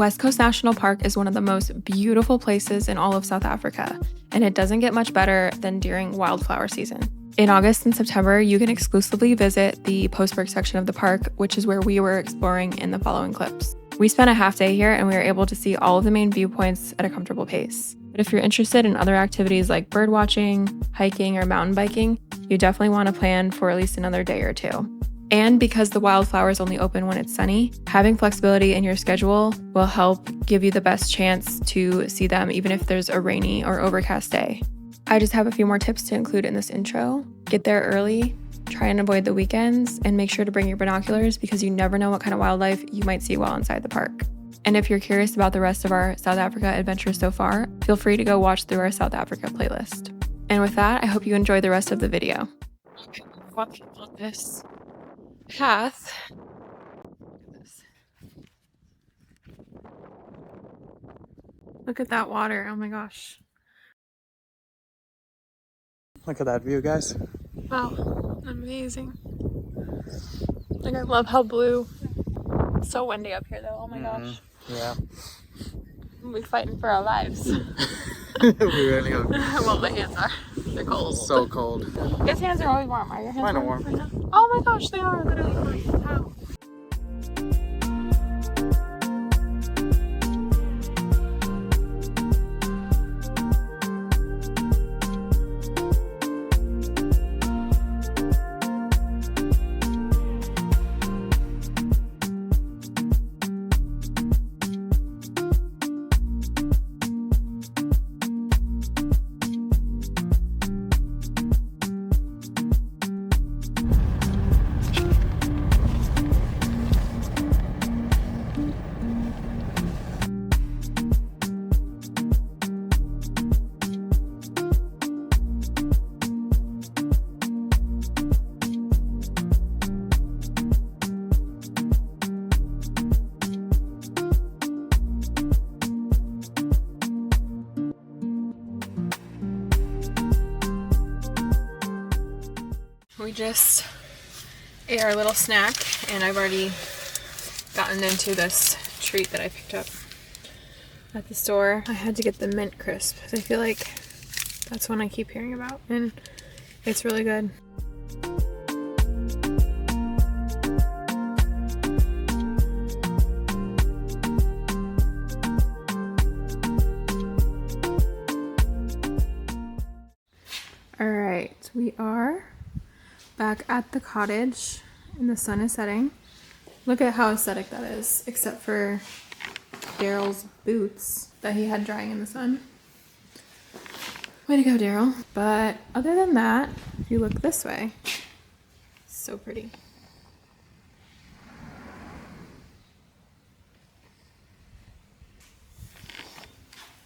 West Coast National Park is one of the most beautiful places in all of South Africa, and it doesn't get much better than during wildflower season. In August and September, you can exclusively visit the Postberg section of the park, which is where we were exploring in the following clips. We spent a half day here and we were able to see all of the main viewpoints at a comfortable pace. But if you're interested in other activities like bird watching, hiking, or mountain biking, you definitely want to plan for at least another day or two. And because the wildflowers only open when it's sunny, having flexibility in your schedule will help give you the best chance to see them even if there's a rainy or overcast day. I just have a few more tips to include in this intro. Get there early, try and avoid the weekends, and make sure to bring your binoculars because you never know what kind of wildlife you might see while inside the park. And if you're curious about the rest of our South Africa adventures so far, feel free to go watch through our South Africa playlist. And with that, I hope you enjoy the rest of the video. Okay, walking on this path. Look at that water. Oh my gosh. Look at that view, guys. Wow, amazing. Like, I love how blue. It's so windy up here though. Oh my gosh. Yeah. We're fighting for our lives. We really are. Well, my hands are. They're cold. So cold. His hands are always warm. Are your hands Mine are warm warm. right now? Oh my gosh, they are literally warm. How? We just ate our little snack, and I've already gotten into this treat that I picked up at the store. I had to get the mint crisp because I feel like that's one I keep hearing about, and it's really good. All right, we are back at the cottage and the sun is setting. Look at how aesthetic that is, except for Daryl's boots that he had drying in the sun. Way to go, Daryl. But other than that, if you look this way, so pretty.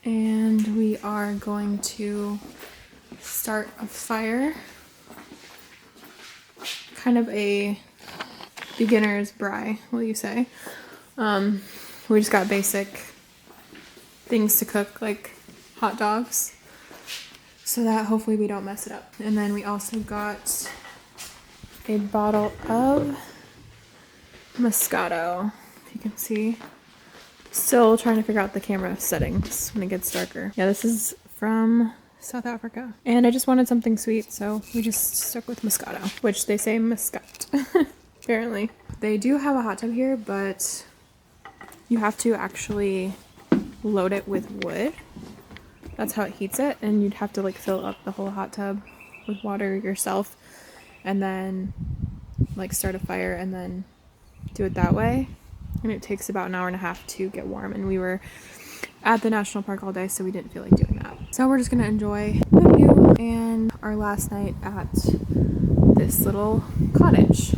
And we are going to start a fire. Kind of a beginner's braai, will you say. We just got basic things to cook, like hot dogs, so that hopefully we don't mess it up. And then we also got a bottle of Moscato, if you can see. Still trying to figure out the camera settings when it gets darker. Yeah, this is from South Africa. And I just wanted something sweet, so we just stuck with Moscato, which they say Muscat, apparently. They do have a hot tub here, but you have to actually load it with wood. That's how it heats it, and you'd have to like fill up the whole hot tub with water yourself and then like start a fire and then do it that way. And it takes about an hour and a half to get warm, and we were at the national park all day, so we didn't feel like doing that. So we're just gonna enjoy the view and our last night at this little cottage.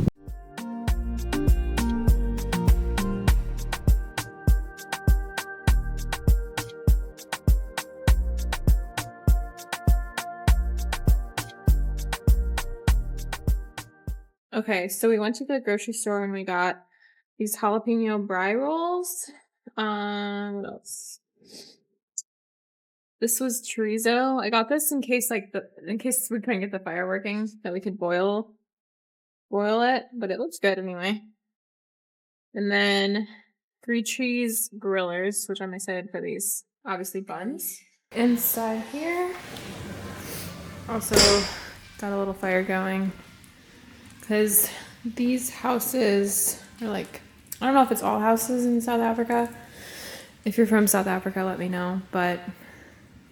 Okay, so we went to the grocery store and we got these jalapeno braai rolls. What else? This was chorizo. I got this in case we couldn't get the fire working, that we could boil it, but it looks good anyway. And then Three Cheese Grillers, which I'm excited for these, obviously, buns. Inside here, also got a little fire going because these houses are like, I don't know if it's all houses in South Africa. If you're from South Africa, let me know. But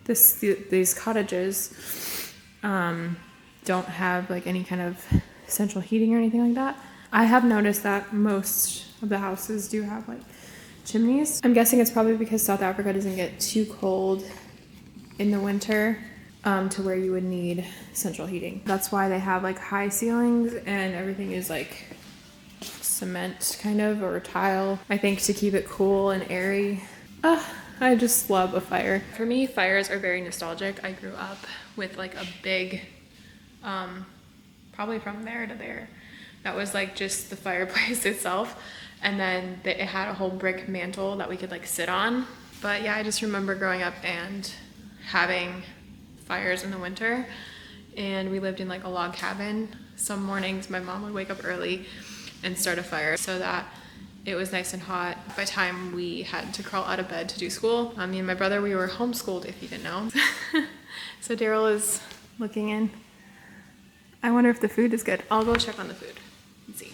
these cottages don't have like any kind of central heating or anything like that. I have noticed that most of the houses do have like chimneys. I'm guessing it's probably because South Africa doesn't get too cold in the winter to where you would need central heating. That's why they have like high ceilings and everything is like cement kind of, or tile, I think, to keep it cool and airy. I just love a fire. For me, fires are very nostalgic. I grew up with like a big, probably from there to there, that was like just the fireplace itself. And then it had a whole brick mantle that we could like sit on. But yeah, I just remember growing up and having fires in the winter. And we lived in like a log cabin. Some mornings my mom would wake up early and start a fire so that it was nice and hot by the time we had to crawl out of bed to do school. Me and my brother, we were homeschooled, if you didn't know. So Daryl is looking in. I wonder if the food is good. I'll go check on the food and see.